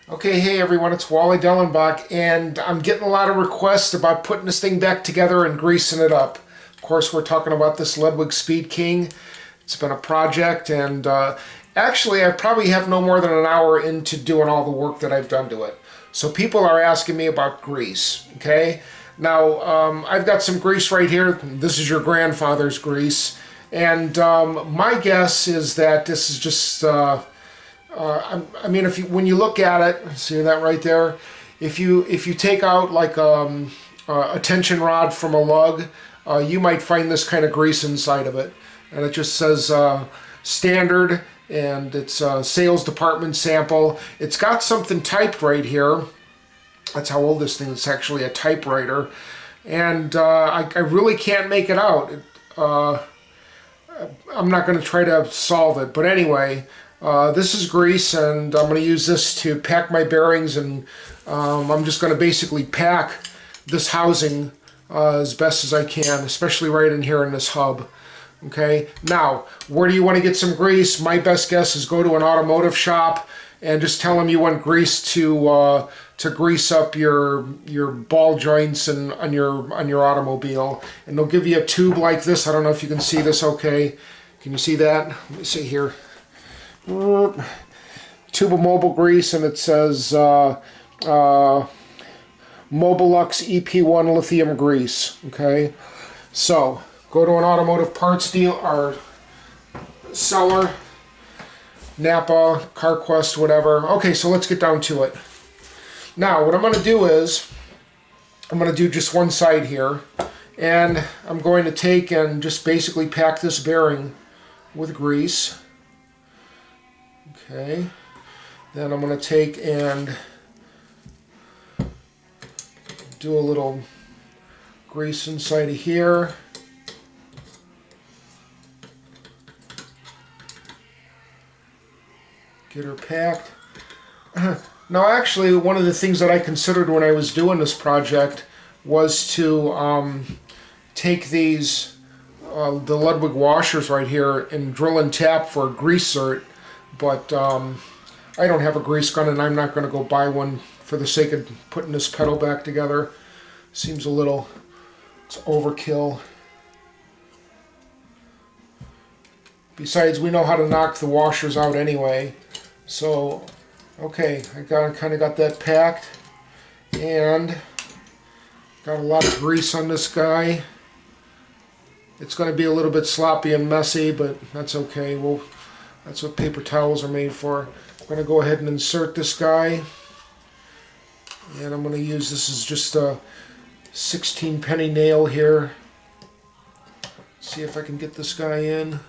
Okay, hey everyone, it's Wally Dellenbach, and I'm getting a lot of requests about putting this thing back together and greasing it up. Of course, we're talking about this Ludwig Speed King. It's been a project, and actually, I probably have no more than an hour into doing all the work that I've done to it. So people are asking me about grease, okay? Now, I've got some grease right here. This is your grandfather's grease, and my guess is that this is just I mean, if you when you look at it, see that right there. If you take out like a tension rod from a lug, you might find this kind of grease inside of it, and it just says standard, and it's a sales department sample. It's got something typed right here. That's how old this thing is. It's actually a typewriter, and I really can't make it out. I'm not going to try to solve it, but anyway. This is grease, and I'm going to use this to pack my bearings, and I'm just going to basically pack this housing as best as I can, especially right in here in this hub. Okay, now, where do you want to get some grease? My best guess is go to an automotive shop and just tell them you want grease to grease up your ball joints and on your automobile, and they'll give you a tube like this. I don't know if you can see this. Okay, can you see that? Let me see here. Tube of mobile grease, and it says Mobilux EP1 lithium grease. Okay, so go to an automotive parts deal or seller, Napa, CarQuest, whatever. Okay, so let's get down to it. Now, what I'm going to do is I'm going to do just one side here, and I'm going to take and just basically pack this bearing with grease. Okay, then I'm going to take and do a little grease inside of here. Get her packed. Now actually, one of the things that I considered when I was doing this project was to take these, the Ludwig washers right here, and drill and tap for a grease zert. But I don't have a grease gun, and I'm not going to go buy one for the sake of putting this pedal back together. Seems a little, it's overkill. Besides, we know how to knock the washers out anyway. So, okay, I kind of got that packed, and got a lot of grease on this guy. It's going to be a little bit sloppy and messy, but that's okay. That's what paper towels are made for. I'm going to go ahead and insert this guy. And I'm going to use, this is just a 16 penny nail here. See if I can get this guy in.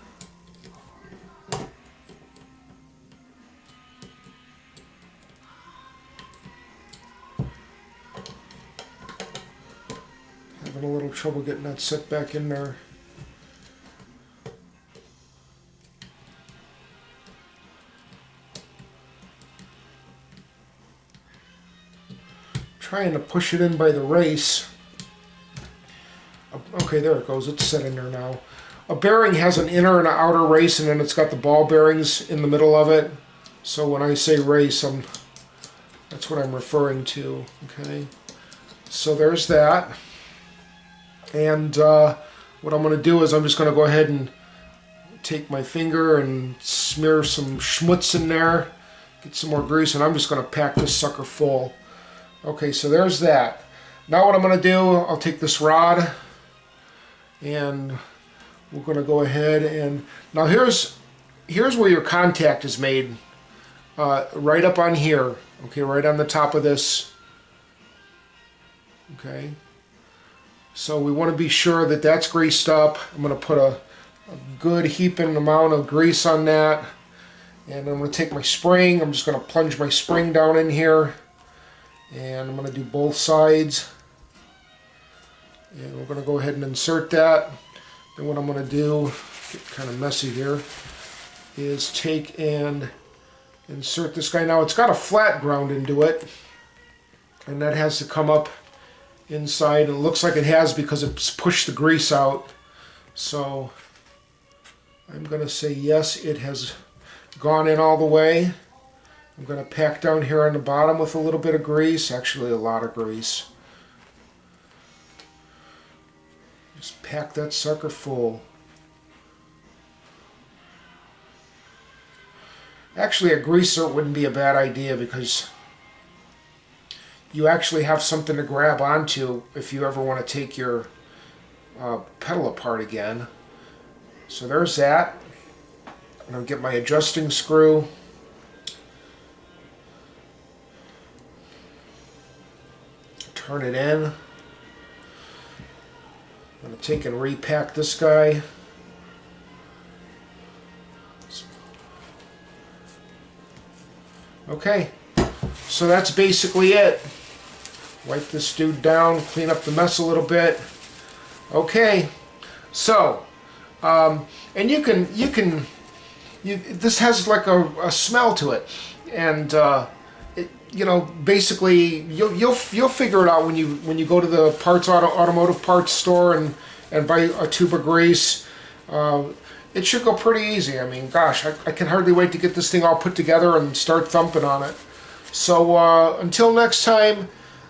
Having a little trouble getting that set back in there. Trying to push it in by the race. Okay, there it goes. It's set in there now. A bearing has an inner and an outer race, and then it's got the ball bearings in the middle of it. So when I say race, that's what I'm referring to. Okay, so there's that. And what I'm going to do is I'm just going to go ahead and take my finger and smear some schmutz in there, get some more grease, and I'm just going to pack this sucker full. Okay, so there's that. Now what I'm going to do, I'll take this rod, and we're going to go ahead and, now here's where your contact is made, right up on here, okay, right on the top of this. Okay, so we want to be sure that that's greased up. I'm going to put a good heaping amount of grease on that, and I'm going to take my spring. I'm just going to plunge my spring down in here. And I'm going to do both sides, and we're going to go ahead and insert that. And what I'm going to do, get kind of messy here, is take and insert this guy. Now it's got a flat ground into it, and that has to come up inside. It looks like it has because it's pushed the grease out. So I'm going to say yes, it has gone in all the way. I'm going to pack down here on the bottom with a little bit of grease, actually a lot of grease. Just pack that sucker full. Actually, a greaser wouldn't be a bad idea because you actually have something to grab onto if you ever want to take your pedal apart again. So there's that. I'm going to get my adjusting screw. Turn it in. I'm going to take and repack this guy. Okay, so that's basically it. Wipe this dude down, clean up the mess a little bit. Okay, so, and this has like a smell to it, and basically you'll figure it out when you go to the automotive parts store and buy a tube of grease. It should go pretty easy. I mean, gosh, I can hardly wait to get this thing all put together and start thumping on it. So until next time,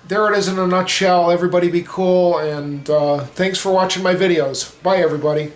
there it is in a nutshell. Everybody be cool, and thanks for watching my videos. Bye, everybody.